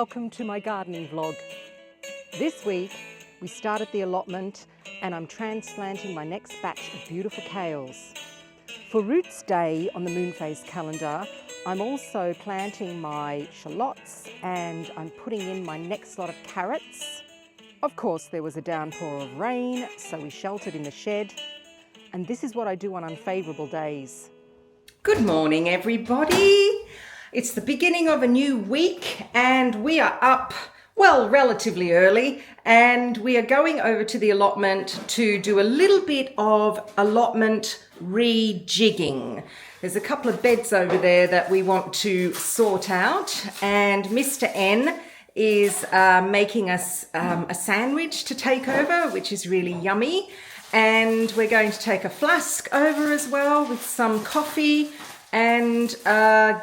welcome to my gardening vlog. This week we started the allotment and I'm transplanting my next batch of beautiful kales. For Roots Day on the moon phase calendar, I'm also planting my shallots and I'm putting in my next lot of carrots. Of course there was a downpour of rain, so we sheltered in the shed. And this is what I do on unfavourable days. Good morning, everybody. It's the beginning of a new week and we are up, well, relatively early, and we are going over to the allotment to do a little bit of allotment re-jigging. There's a couple of beds over there that we want to sort out, and Mr. N is making us a sandwich to take over, which is really yummy. And we're going to take a flask over as well with some coffee and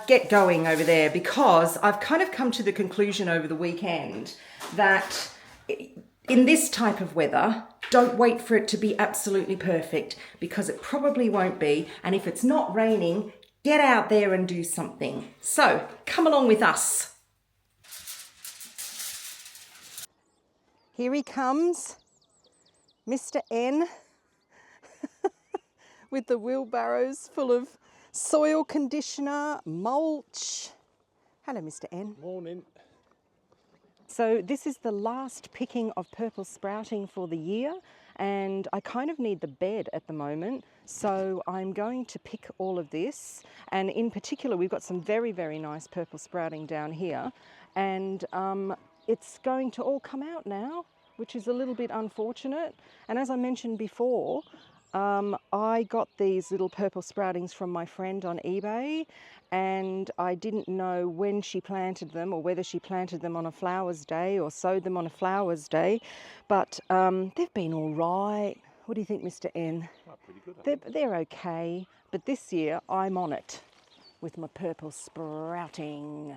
get going over there, because I've kind of come to the conclusion over the weekend that in this type of weather, don't wait for it to be absolutely perfect, because it probably won't be. And if it's not raining, get out there and do something. So come along with us. Here he comes, Mr. N, with the wheelbarrows full of soil conditioner, mulch. Hello, Mr. N. Morning. So this is the last picking of purple sprouting for the year, and I kind of need the bed at the moment, so I'm going to pick all of this. And in particular, we've got some very, very nice purple sprouting down here, and it's going to all come out now, which is a little bit unfortunate. And as I mentioned before, I got these little purple sproutings from my friend on eBay, and I didn't know when she planted them or whether she planted them on a flowers day or sowed them on a flowers day, but they've been all right. What do you think, Mr. N? Oh, pretty good. They're okay, but this year I'm on it with my purple sprouting.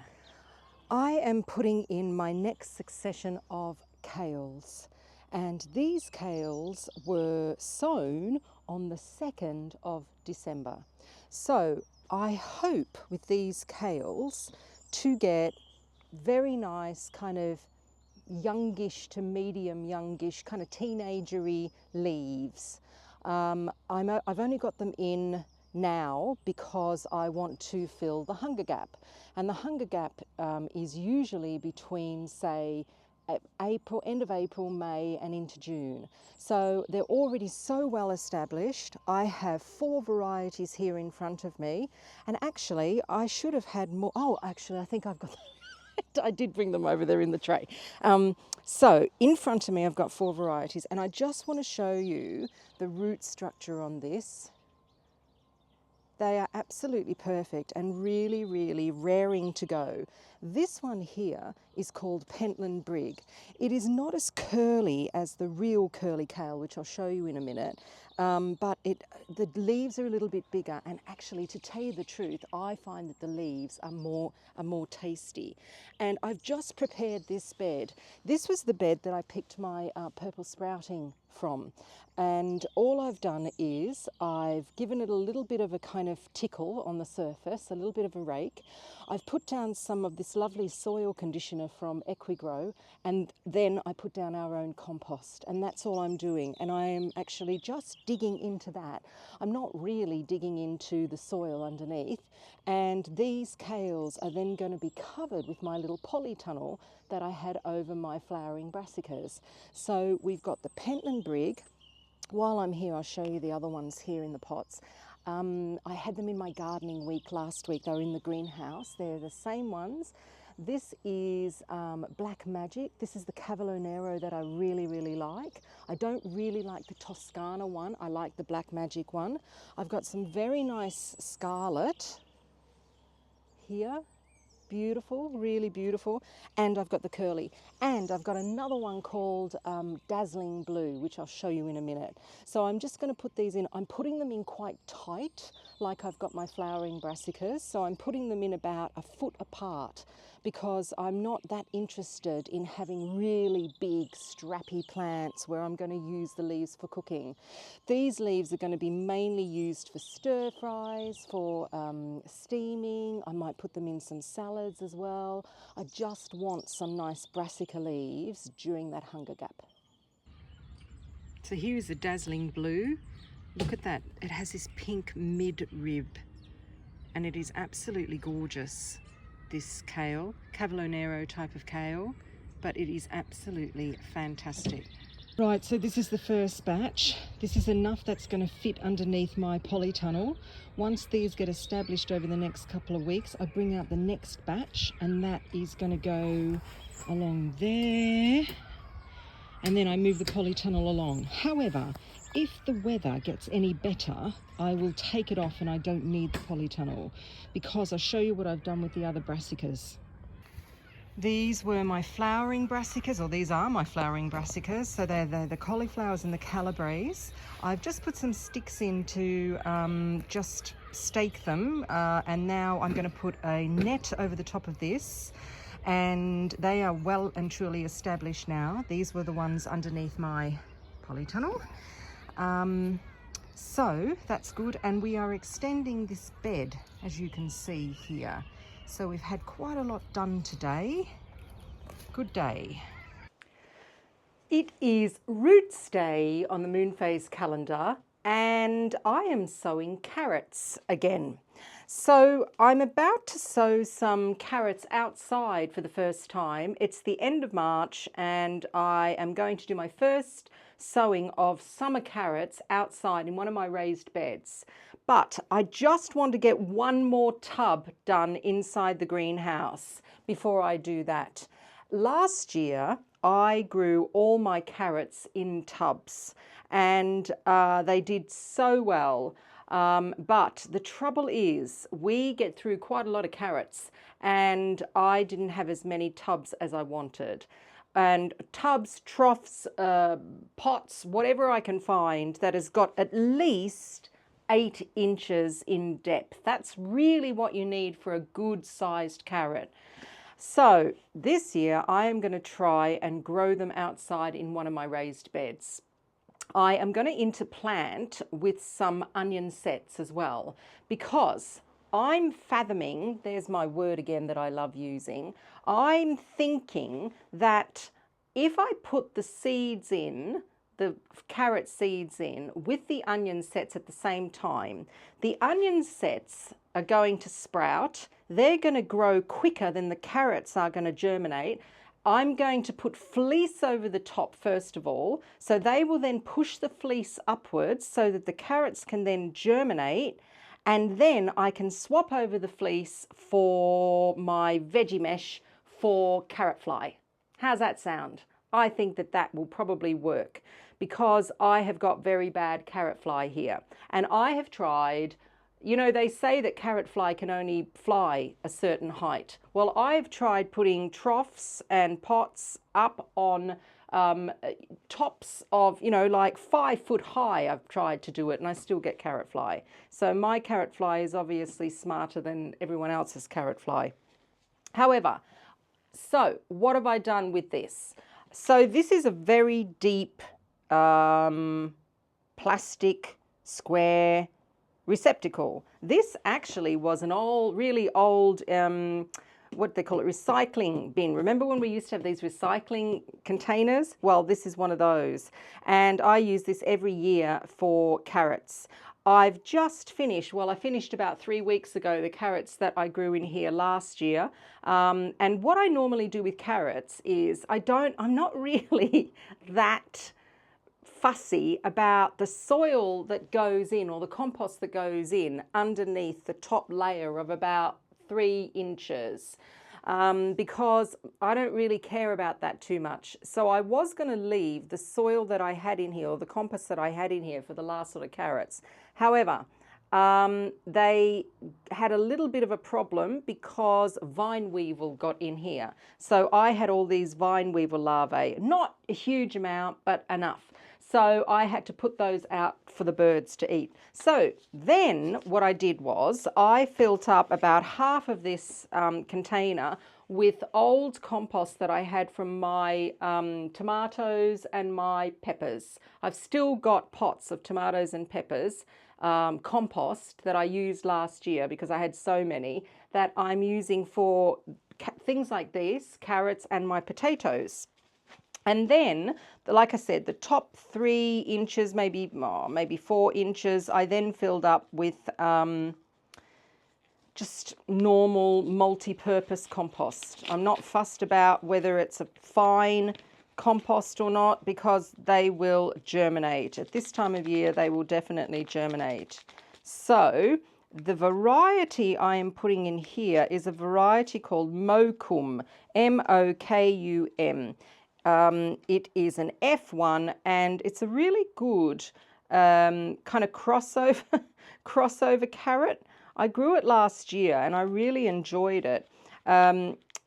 I am putting in my next succession of kales. And these kales were sown on the 2nd of December. So I hope with these kales to get very nice kind of youngish to medium youngish, kind of teenagery leaves. I've only got them in now because I want to fill the hunger gap. And the hunger gap is usually between, say, April, end of April, May and into June. So they're already so well established. I have 4 varieties here in front of me, and actually I should have had more. Oh, actually I think I've got I did bring them over there in the tray. So in front of me I've got 4 varieties, and I just want to show you the root structure on this. They are absolutely perfect and really, really raring to go. This one here is called Pentland Brig. It is not as curly as the real curly kale, which I'll show you in a minute, but the leaves are a little bit bigger, and actually, to tell you the truth, I find that the leaves are more tasty. And I've just prepared this bed. This was the bed that I picked my purple sprouting from. And all I've done is I've given it a little bit of a kind of tickle on the surface, a little bit of a rake. I've put down some of this lovely soil conditioner from Equigrow, and then I put down our own compost, and that's all I'm doing. And I am actually just digging into that. I'm not really digging into the soil underneath. And these kales are then going to be covered with my little polytunnel that I had over my flowering brassicas. So we've got the Pentland Brig. While I'm here, I'll show you the other ones here in the pots. I had them in my gardening week last week. They were in the greenhouse. They're the same ones. This is Black Magic. This is the Cavolo Nero that I really, really like. I don't really like the Toscana one. I like the Black Magic one. I've got some very nice Scarlet here. Beautiful, really beautiful. And I've got the curly. And I've got another one called Dazzling Blue, which I'll show you in a minute. So I'm just going to put these in. I'm putting them in quite tight, like I've got my flowering brassicas. So I'm putting them in about a foot apart, because I'm not that interested in having really big strappy plants where I'm going to use the leaves for cooking. These leaves are going to be mainly used for stir fries, for steaming. I might put them in some salads as well. I just want some nice brassica leaves during that hunger gap. So here's a dazzling blue. Look at that, it has this pink mid-rib and it is absolutely gorgeous, this kale, Cavallonero type of kale, but it is absolutely fantastic. Right, so this is the first batch. This is enough that's going to fit underneath my polytunnel. Once these get established over the next couple of weeks, I bring out the next batch and that is going to go along there. And then I move the polytunnel along. However, if the weather gets any better, I will take it off and I don't need the polytunnel, because I'll show you what I've done with the other brassicas. These were my flowering brassicas, or these are my flowering brassicas. So they're the cauliflowers and the calabres. I've just put some sticks in to just stake them, and now I'm going to put a net over the top of this. And they are well and truly established now. These were the ones underneath my polytunnel. So that's good, and we are extending this bed, as you can see here. So we've had quite a lot done today. Good day. It is Roots Day on the moon phase calendar, and I am sowing carrots again. So I'm about to sow some carrots outside for the first time. It's the end of March and I am going to do my first sowing of summer carrots outside in one of my raised beds. But I just want to get one more tub done inside the greenhouse before I do that. Last year, I grew all my carrots in tubs and they did so well. But the trouble is we get through quite a lot of carrots and I didn't have as many tubs as I wanted. And tubs, troughs, pots, whatever I can find that has got at least 8 inches in depth. That's really what you need for a good sized carrot. So this year I am going to try and grow them outside in one of my raised beds. I am going to interplant with some onion sets as well, because I'm fathoming, there's my word again that I love using, I'm thinking that if I put the seeds in, the carrot seeds in with the onion sets at the same time, the onion sets are going to sprout, they're going to grow quicker than the carrots are going to germinate. I'm going to put fleece over the top first of all, so they will then push the fleece upwards so that the carrots can then germinate, and then I can swap over the fleece for my veggie mesh for carrot fly. How's that sound? I think that that will probably work, because I have got very bad carrot fly here, and I have tried. You know, they say that carrot fly can only fly a certain height. Well, I've tried putting troughs and pots up on tops of, you know, like 5 foot high. I've tried to do it and I still get carrot fly. So my carrot fly is obviously smarter than everyone else's carrot fly. However, so what have I done with this? So this is a very deep plastic square receptacle. This actually was an old, really old, what they call it, recycling bin. Remember when we used to have these recycling containers? Well, this is one of those. And I use this every year for carrots. I've just finished, well, I finished about 3 weeks ago, the carrots that I grew in here last year. And what I normally do with carrots is I'm not really that fussy about the soil that goes in, or the compost that goes in underneath the top layer of about 3 inches, because I don't really care about that too much. So I was going to leave the soil that I had in here, or the compost that I had in here, for the last lot of carrots. However, they had a little bit of a problem because vine weevil got in here. So I had all these vine weevil larvae, not a huge amount, but enough. So I had to put those out for the birds to eat. So then what I did was I filled up about half of this container with old compost that I had from my tomatoes and my peppers. I've still got pots of tomatoes and peppers compost that I used last year because I had so many that I'm using for things like these, carrots and my potatoes. And then, like I said, the top 3 inches, maybe 4 inches, I then filled up with just normal multi-purpose compost. I'm not fussed about whether it's a fine compost or not because they will germinate. At this time of year, they will definitely germinate. So the variety I am putting in here is a variety called Mokum, M-O-K-U-M. It is an F1 and it's a really good kind of crossover carrot. I grew it last year and I really enjoyed it.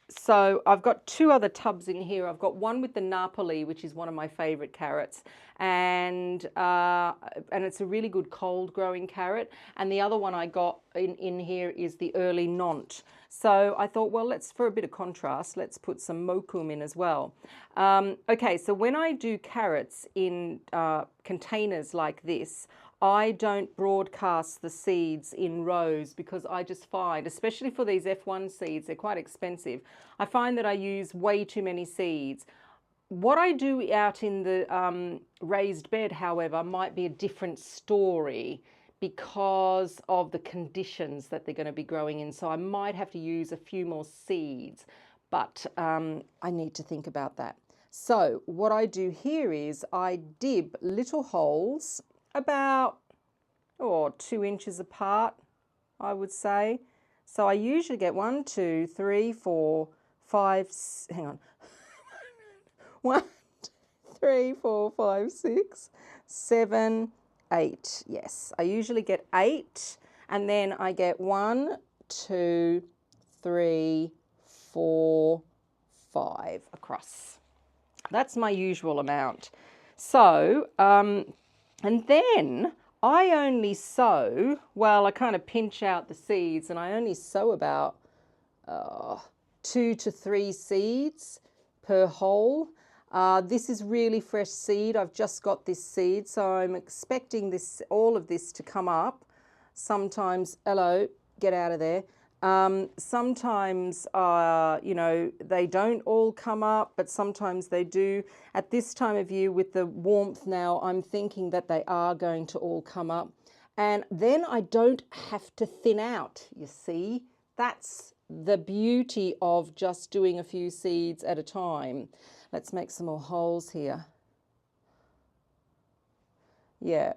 So I've got 2 other tubs in here. I've got one with the Napoli, which is one of my favorite carrots, and it's a really good cold growing carrot. And the other one I got in here is the early Nantes. So I thought, well, for a bit of contrast, let's put some Mokum in as well. Okay, so when I do carrots in containers like this, I don't broadcast the seeds in rows because I just find, especially for these F1 seeds, they're quite expensive. I find that I use way too many seeds. What I do out in the raised bed, however, might be a different story because of the conditions that they're going to be growing in. So I might have to use a few more seeds, but I need to think about that. So what I do here is I dib little holes about 2 inches apart, I would say. So I usually get 1, 2, 3, 4, 5, hang on. 1, 2, 3, 4, 5, 6, 7, 8. Yes, I usually get 8, and then I get 1, 2, 3, 4, 5 across. That's my usual amount. So, and then I only sow, well, I kind of pinch out the seeds and I only sow about 2 to 3 seeds per hole. This is really fresh seed. I've just got this seed, so I'm expecting all of this to come up. Sometimes, hello, get out of there. Sometimes, you know, they don't all come up, but sometimes they do. At this time of year with the warmth now, I'm thinking that they are going to all come up. And then I don't have to thin out, you see. That's the beauty of just doing a few seeds at a time. Let's make some more holes here. Yeah.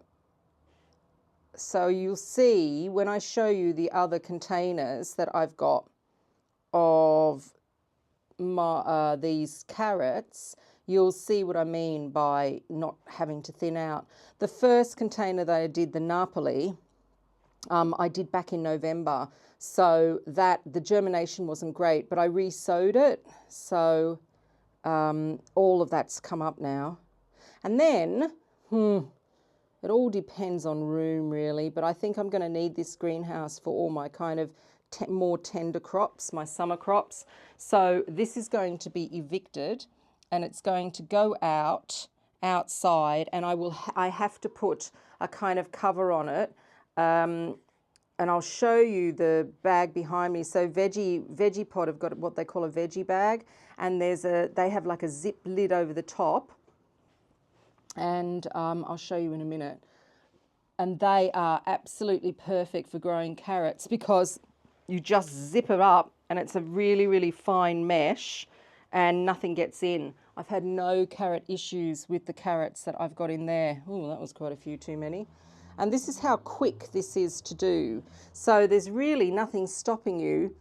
So you'll see when I show you the other containers that I've got of these carrots, you'll see what I mean by not having to thin out. The first container that I did, the Napoli, I did back in November, so that the germination wasn't great, but I re-sowed it, so all of that's come up now. And then, it all depends on room really, but I think I'm going to need this greenhouse for all my kind of more tender crops, my summer crops. So this is going to be evicted and it's going to go outside, and I have to put a kind of cover on it. And I'll show you the bag behind me. So Veggie Pod have got what they call a veggie bag, and they have like a zip lid over the top. And I'll show you in a minute. And they are absolutely perfect for growing carrots because you just zip it up and it's a really, really fine mesh and nothing gets in. I've had no carrot issues with the carrots that I've got in there. Oh, that was quite a few too many. And this is how quick this is to do. So there's really nothing stopping you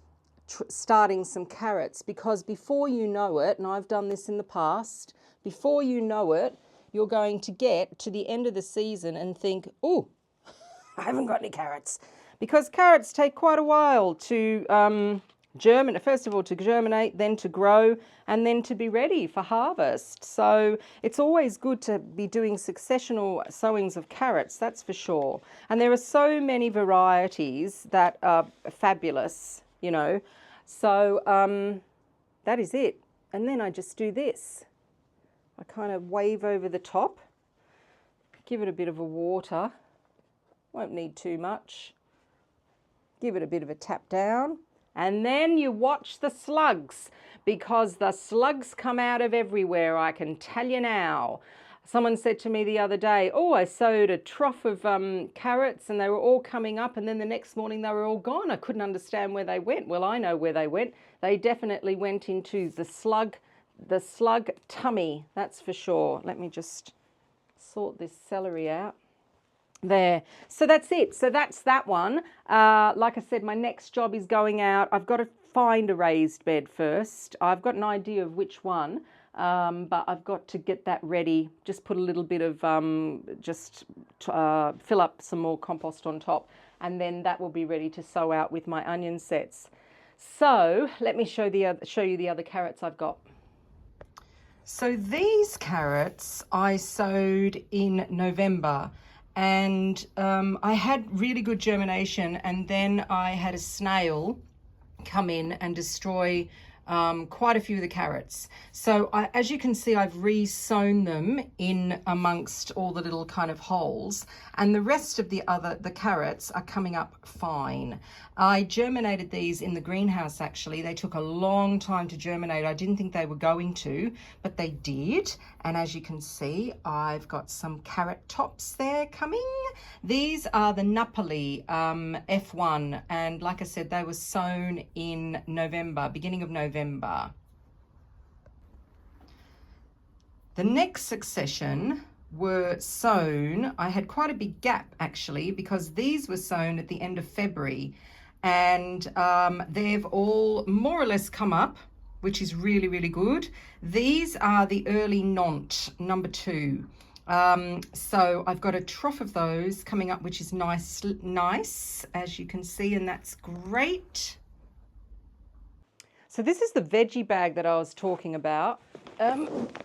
starting some carrots, because before you know it, and I've done this in the past, before you know it, you're going to get to the end of the season and think, oh, I haven't got any carrots. Because carrots take quite a while to germinate, first of all to germinate, then to grow, and then to be ready for harvest. So it's always good to be doing successional sowings of carrots, that's for sure. And there are so many varieties that are fabulous, you know. So that is it. And then I just do this. I kind of wave over the top, give it a bit of a water, won't need too much. Give it a bit of a tap down, and then you watch the slugs, because the slugs come out of everywhere, I can tell you now. Someone said to me the other day, oh, I sowed a trough of carrots and they were all coming up, and then the next morning they were all gone. I couldn't understand where they went. Well, I know where they went. They definitely went into the slug tummy, that's for sure. Let me just sort this celery out. There. So that's it. So that's that one. Like I said, my next job is going out. I've got to find a raised bed first. I've got an idea of which one, but I've got to get that ready. Just put a little bit of, fill up some more compost on top, and then that will be ready to sow out with my onion sets. So let me show you the other carrots I've got. So these carrots I sowed in November. And I had really good germination, and then I had a snail come in and destroy quite a few of the carrots. So as you can see, I've re-sown them in amongst all the little kind of holes, and the rest of the carrots are coming up fine. I germinated these in the greenhouse actually. They took a long time to germinate. I didn't think they were going to, but they did. And as you can see, I've got some carrot tops there coming. These are the Napoli F1, and like I said, they were sown in November, beginning of November. The next succession were sown, I had quite a big gap actually, because these were sown at the end of February, and they've all more or less come up, which is really, really good. These are the early Nantes, number 2. So I've got a trough of those coming up, which is nice, as you can see, and that's great. So this is the veggie bag that I was talking about.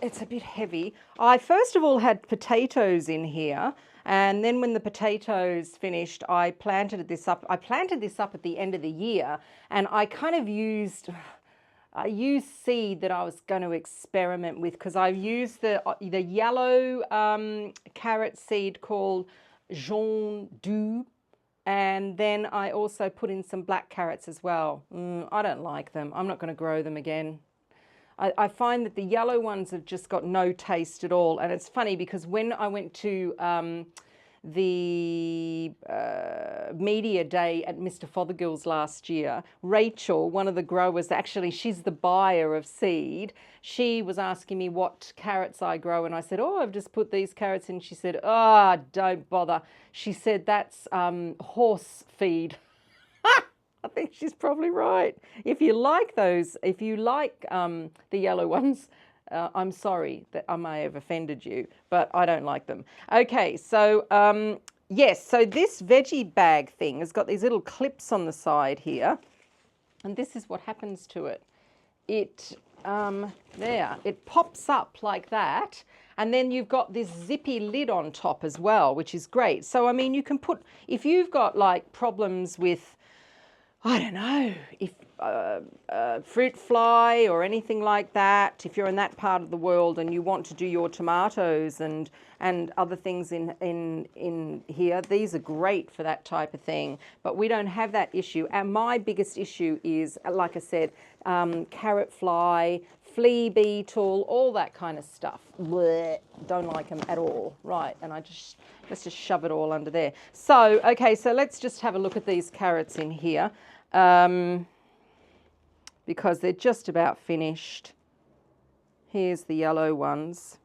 It's a bit heavy. I first of all had potatoes in here, and then when the potatoes finished, I planted this up. I planted this up at the end of the year, and I kind of used seed that I was going to experiment with, because I've used the yellow carrot seed called Jaune d'Oeuf, and then I also put in some black carrots as well. I don't like them. I'm not going to grow them again. I find that the yellow ones have just got no taste at all. And it's funny because when I went to the media day at Mr. Fothergill's last year, Rachel, one of the growers, actually she's the buyer of seed, she was asking me what carrots I grow, and I said, oh, I've just put these carrots in. She said, oh, don't bother. She said, that's horse feed. I think she's probably right. If you like those, if you like the yellow ones, I'm sorry that I may have offended you, but I don't like them. Okay, so yes, so this veggie bag thing has got these little clips on the side here, and this is what happens to it. It pops up like that, and then you've got this zippy lid on top as well, which is great. So, I mean, you can put, if you've got like problems with, I don't know, if fruit fly or anything like that, if you're in that part of the world and you want to do your tomatoes and other things in here, these are great for that type of thing. But we don't have that issue. And my biggest issue is, like I said, carrot fly, flea beetle, all that kind of stuff. Blech, don't like them at all. Right, and let's just shove it all under there. So, okay, so let's just have a look at these carrots in here. Because they're just about finished. Here's the yellow ones.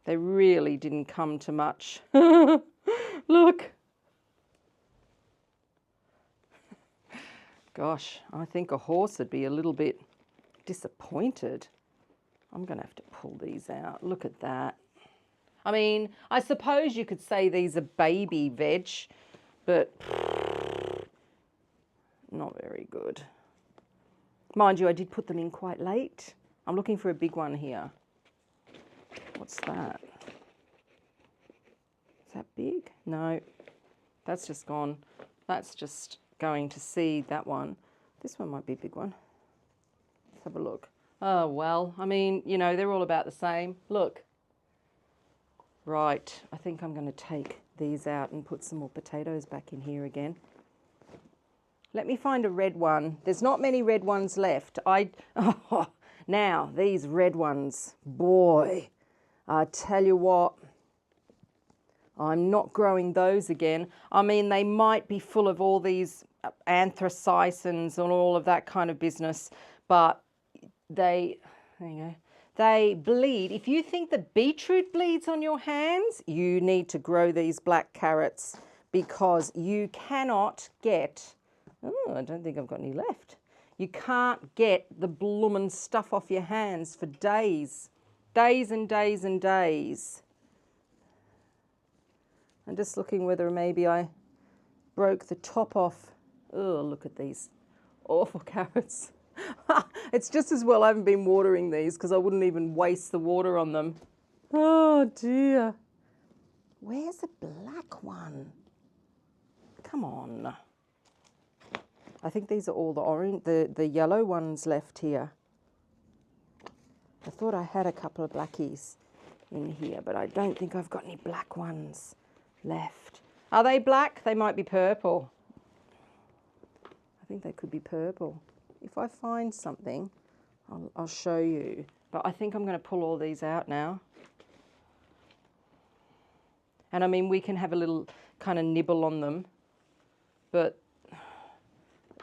They really didn't come to much. Look. Gosh, I think a horse would be a little bit disappointed. I'm going to have to pull these out. Look at that. I mean, I suppose you could say these are baby veg, but not very good. Mind you, I did put them in quite late. I'm looking for a big one here. What's that? Is that big? No, that's just gone. That's just going to seed, that one. This one might be a big one. have a look. Oh, well, I mean, you know, they're all about the same. Look. Right, I think I'm going to take these out and put some more potatoes back in here again. Let me find a red one. There's not many red ones left. Now, these red ones, boy, I tell you what, I'm not growing those again. I mean, they might be full of all these anthracysins and all of that kind of business, but there you go. They bleed. If you think the beetroot bleeds on your hands, you need to grow these black carrots because you cannot get, oh, I don't think I've got any left. You can't get the bloomin' stuff off your hands for days, days and days and days. I'm just looking whether maybe I broke the top off. Oh, look at these awful carrots. It's just as well I haven't been watering these because I wouldn't even waste the water on them. Oh dear. Where's the black one? Come on. I think these are all the orange, the yellow ones left here. I thought I had a couple of blackies in here, but I don't think I've got any black ones left. Are they black? They might be purple. I think they could be purple. If I find something, I'll show you. But I think I'm going to pull all these out now. And I mean, we can have a little kind of nibble on them. But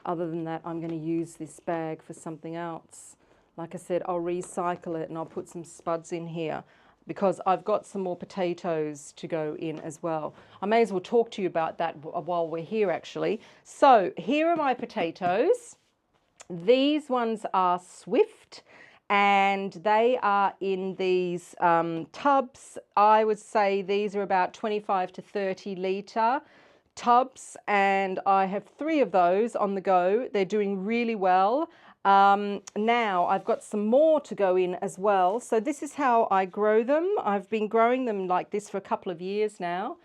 other than that, I'm going to use this bag for something else. Like I said, I'll recycle it and I'll put some spuds in here because I've got some more potatoes to go in as well. I may as well talk to you about that while we're here actually. So here are my potatoes. These ones are Swift and they are in these tubs. I would say these are about 25 to 30 litre tubs and I have 3 of those on the go. They're doing really well. Now I've got some more to go in as well. So this is how I grow them. I've been growing them like this for a couple of years now,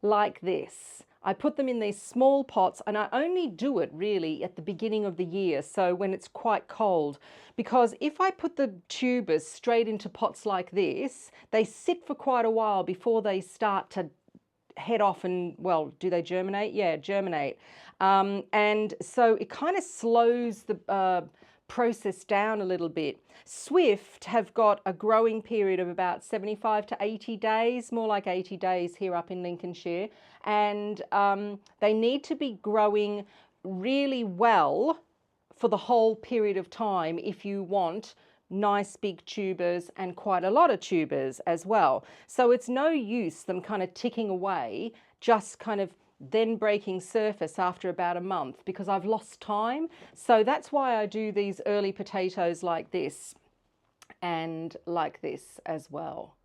like this. I put them in these small pots and I only do it really at the beginning of the year, so when it's quite cold, because if I put the tubers straight into pots like this, they sit for quite a while before they start to head off and, well, do they germinate? Yeah, germinate. And so it kind of slows the process down a little bit. Swift have got a growing period of about 75 to 80 days, more like 80 days here up in Lincolnshire. And they need to be growing really well for the whole period of time if you want nice big tubers and quite a lot of tubers as well. So it's no use them kind of ticking away, just kind of then breaking surface after about a month because I've lost time. So that's why I do these early potatoes like this and like this as well.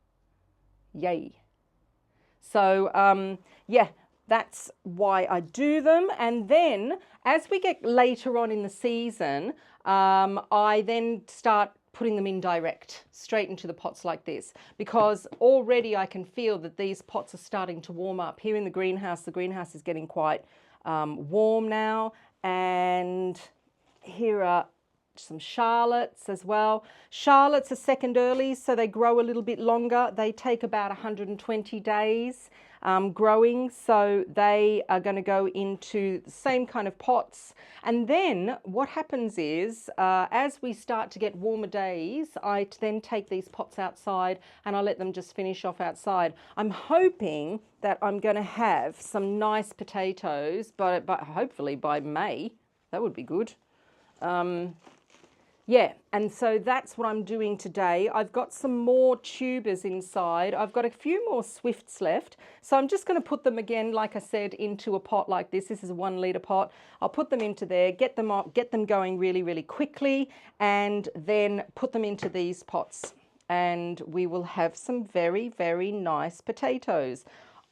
Yay. So yeah, that's why I do them. And then as we get later on in the season, I then start putting them in direct, straight into the pots like this, because already I can feel that these pots are starting to warm up. Here in the greenhouse is getting quite warm now, and here are some Shallots as well. Shallots are second early, so they grow a little bit longer. They take about 120 days growing, so they are going to go into the same kind of pots. And then what happens is, as we start to get warmer days, I then take these pots outside and I let them just finish off outside. I'm hoping that I'm going to have some nice potatoes, but hopefully by May. That would be good. Yeah, and so that's what I'm doing today. I've got some more tubers inside. I've got a few more Swifts left. So I'm just going to put them again, like I said, into a pot like this. This is a 1 litre pot. I'll put them into there, get them up, get them going really, really quickly, and then put them into these pots. And we will have some very, very nice potatoes.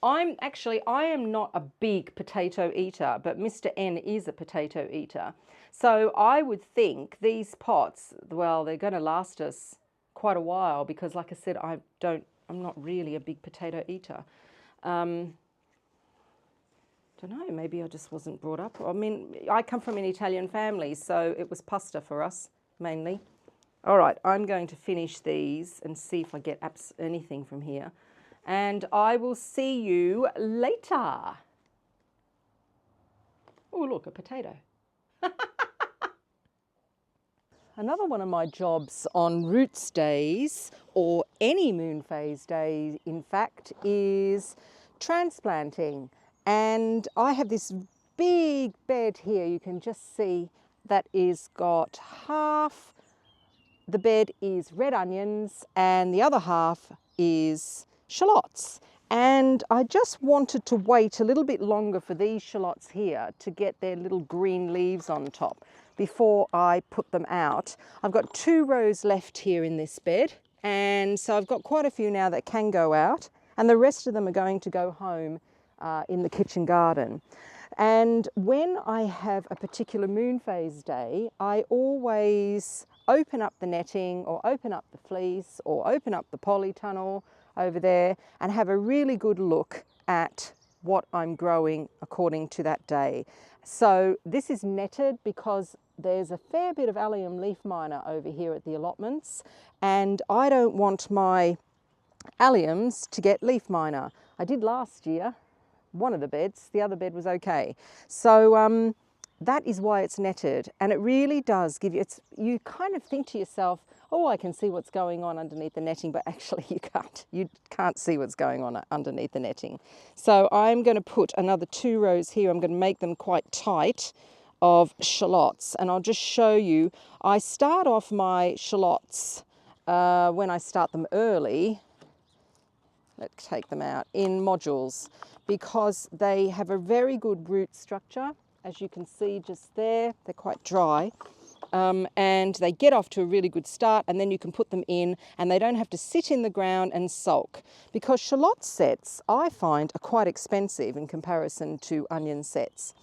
I am not a big potato eater, but Mr. N is a potato eater. So I would think these pots, well, they're going to last us quite a while because, like I said, I'm not really a big potato eater. Don't know, maybe I just wasn't brought up. I mean, I come from an Italian family, so it was pasta for us, mainly. All right, I'm going to finish these and see if I get anything from here. And I will see you later. Oh, look, a potato. Another one of my jobs on roots days, or any moon phase day, in fact, is transplanting. And I have this big bed here. You can just see that is got half the bed is red onions and the other half is shallots. And I just wanted to wait a little bit longer for these shallots here to get their little green leaves on top before I put them out. I've got 2 rows left here in this bed, and so I've got quite a few now that can go out, and the rest of them are going to go home in the kitchen garden. And when I have a particular moon phase day, I always open up the netting or open up the fleece or open up the polytunnel over there and have a really good look at what I'm growing according to that day. So this is netted because there's a fair bit of allium leaf miner over here at the allotments, and I don't want my alliums to get leaf miner. I did last year, one of the beds, the other bed was okay. So that is why it's netted, and it really does give you, you kind of think to yourself, oh, I can see what's going on underneath the netting, but actually you can't see what's going on underneath the netting. So I'm going to put another 2 rows here. I'm going to make them quite tight of shallots, and I'll just show you. I start off my shallots when I start them early. Let's take them out in modules because they have a very good root structure. As you can see just there, they're quite dry. And they get off to a really good start, and then you can put them in and they don't have to sit in the ground and sulk, because shallot sets I find are quite expensive in comparison to onion sets.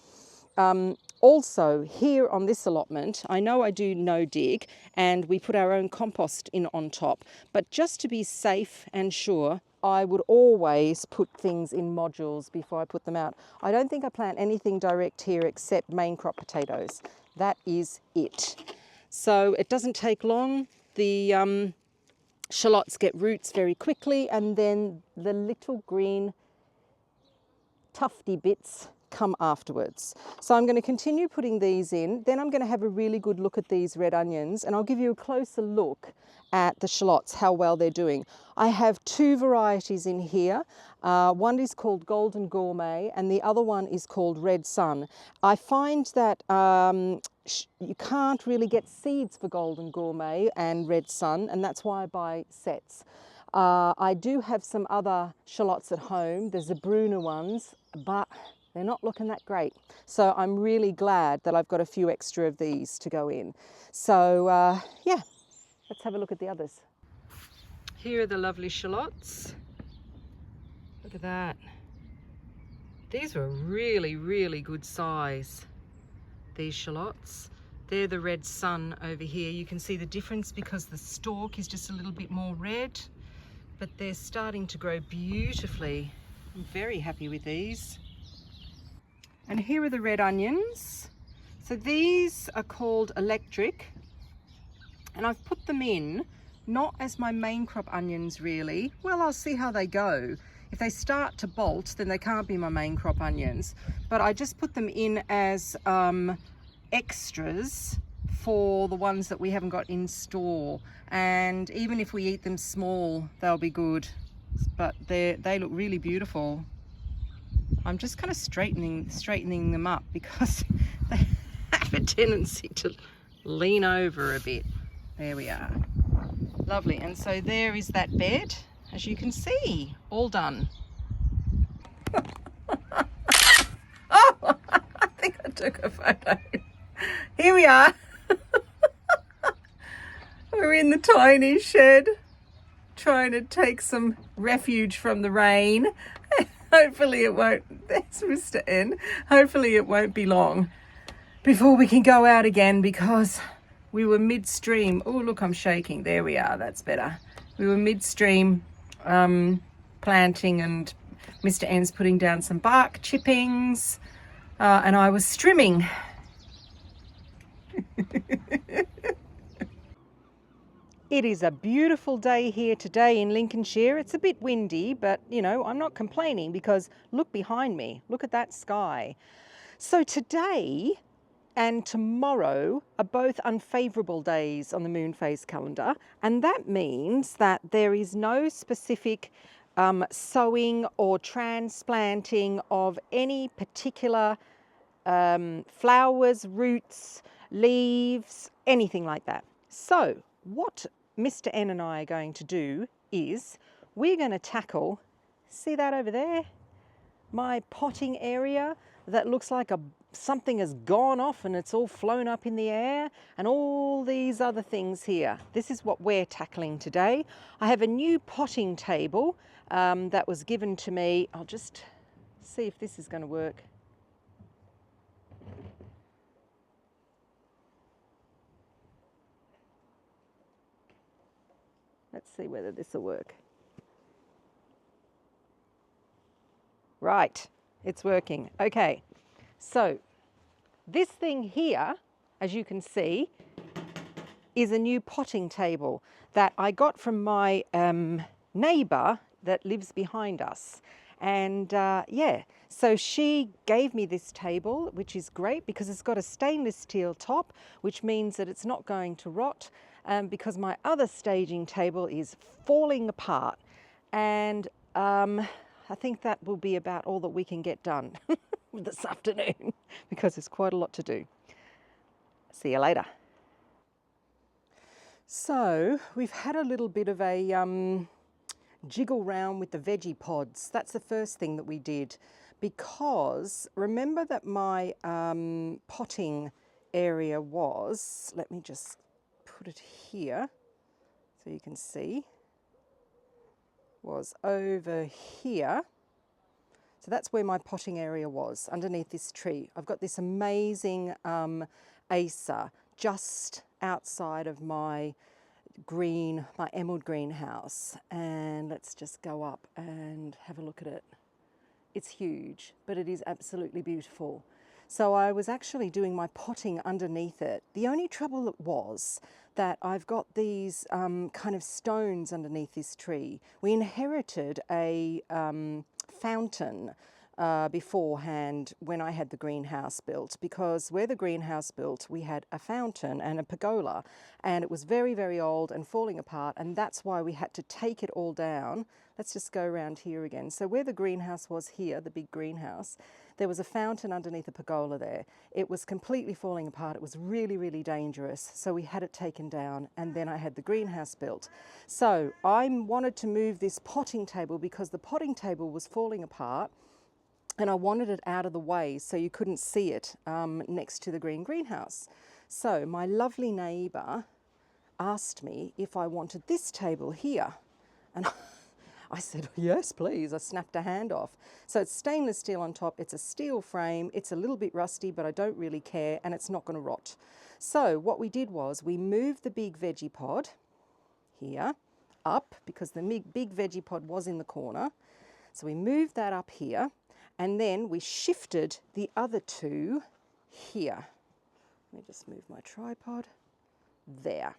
Also here on this allotment, I know I do no dig and we put our own compost in on top, but just to be safe and sure, I would always put things in modules before I put them out. I don't think I plant anything direct here except main crop potatoes. That is it. So it doesn't take long. The shallots get roots very quickly, and then the little green tufty bits come afterwards. So I'm going to continue putting these in. Then I'm going to have a really good look at these red onions, and I'll give you a closer look at the shallots, how well they're doing. I have 2 varieties in here. One is called Golden Gourmet and the other one is called Red Sun. I find that you can't really get seeds for Golden Gourmet and Red Sun, and that's why I buy sets. I do have some other shallots at home. There's the Bruner ones, but they're not looking that great. So I'm really glad that I've got a few extra of these to go in. So yeah, let's have a look at the others. Here are the lovely shallots. Look at that. These were really, really good size, these shallots. They're the Red Sun over here. You can see the difference because the stalk is just a little bit more red, but they're starting to grow beautifully. I'm very happy with these. And here are the red onions. So these are called electric, and I've put them in not as my main crop onions really. Well, I'll see how they go. If they start to bolt, then they can't be my main crop onions, but I just put them in as extras for the ones that we haven't got in store. And even if we eat them small, they'll be good, but they look really beautiful. I'm just kind of straightening them up because they have a tendency to lean over a bit. There we are. Lovely. And so there is that bed, as you can see, all done. Oh, I think I took a photo. Here we are. We're in the tiny shed trying to take some refuge from the rain. Hopefully it won't, there's Mr. N. Hopefully it won't be long before we can go out again, because we were midstream. Oh, look, I'm shaking. There we are. That's better. We were midstream planting, and Mr. N's putting down some bark chippings, and I was strimming. It is a beautiful day here today in Lincolnshire. It's a bit windy, but you know, I'm not complaining because look behind me, look at that sky. So today and tomorrow are both unfavourable days on the moon phase calendar, and that means that there is no specific sowing or transplanting of any particular flowers, roots, leaves, anything like that. So what Mr. N and I are going to do is we're going to tackle, see that over there? My potting area that looks like something has gone off and it's all flown up in the air, and all these other things here. This is what we're tackling today. I have a new potting table that was given to me. I'll just see if this is going to work. Let's see whether this will work. Right, it's working. Okay, so this thing here, as you can see, is a new potting table that I got from my neighbour that lives behind us. And yeah, so she gave me this table, which is great because it's got a stainless steel top, which means that it's not going to rot, because my other staging table is falling apart. And I think that will be about all that we can get done this afternoon because there's quite a lot to do. See you later. So we've had a little bit of a jiggle round with the veggie pods. That's the first thing that we did, because remember that my potting area was, let me just put it here so you can see, was over here. So that's where my potting area was, underneath this tree. I've got this amazing acer just outside of my emerald greenhouse. And let's just go up and have a look at it. It's huge, but it is absolutely beautiful. So I was actually doing my potting underneath it. The only trouble was that I've got these kind of stones underneath this tree. We inherited a fountain beforehand when I had the greenhouse built, because where the greenhouse built we had a fountain and a pergola, and it was very, very old and falling apart, and that's why we had to take it all down. Let's just go around here again. So where the greenhouse was here, the big greenhouse, there was a fountain underneath a pergola there. It was completely falling apart. It was really, really dangerous. So we had it taken down, and then I had the greenhouse built. So I wanted to move this potting table because the potting table was falling apart, and I wanted it out of the way so you couldn't see it next to the greenhouse. So my lovely neighbour asked me if I wanted this table here, and I said, yes, please. I snapped a hand off. So it's stainless steel on top. It's a steel frame. It's a little bit rusty, but I don't really care, and it's not going to rot. So what we did was we moved the big veggie pod here up, because the big veggie pod was in the corner. So we moved that up here, and then we shifted the other two here. Let me just move my tripod. There.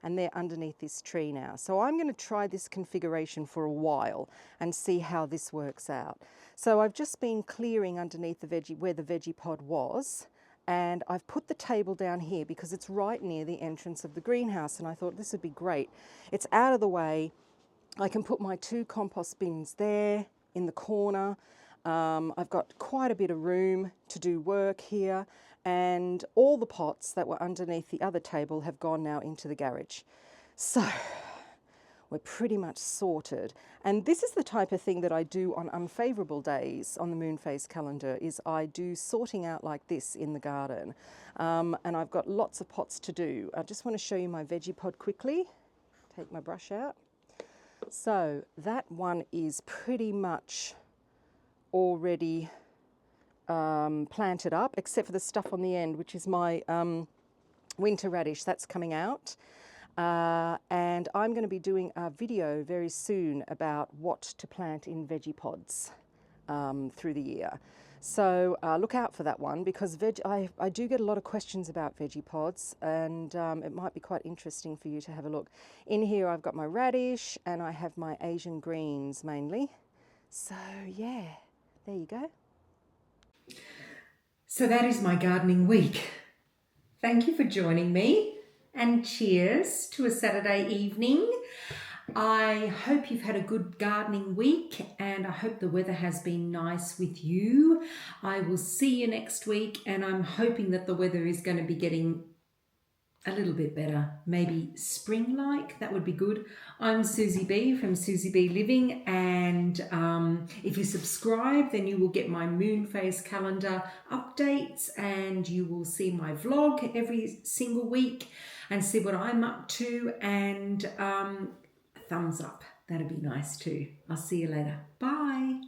And they're underneath this tree now. So I'm going to try this configuration for a while and see how this works out. So I've just been clearing underneath the veggie, where the veggie pod was, and I've put the table down here because it's right near the entrance of the greenhouse, and I thought this would be great. It's out of the way. I can put my 2 compost bins there in the corner. I've got quite a bit of room to do work here, and all the pots that were underneath the other table have gone now into the garage. So we're pretty much sorted. And this is the type of thing that I do on unfavourable days on the moon phase calendar, is I do sorting out like this in the garden. And I've got lots of pots to do. I just want to show you my veggie pod quickly. Take my brush out. So that one is pretty much already planted up, except for the stuff on the end, which is my winter radish. That's coming out. And I'm going to be doing a video very soon about what to plant in veggie pods. through the year. So look out for that one, because I do get a lot of questions about veggie pods, and it might be quite interesting for you to have a look. In here I've got my radish and I have my Asian greens mainly. So yeah, there you go. So that is my gardening week. Thank you for joining me, and cheers to a Saturday evening. I hope you've had a good gardening week, and I hope the weather has been nice with you. I will see you next week, and I'm hoping that the weather is going to be getting a little bit better, maybe spring-like. That would be good. I'm Susie B from SusyBLiving, and if you subscribe, then you will get my moon phase calendar updates, and you will see my vlog every single week and see what I'm up to, and thumbs up. That'd be nice too. I'll see you later. Bye.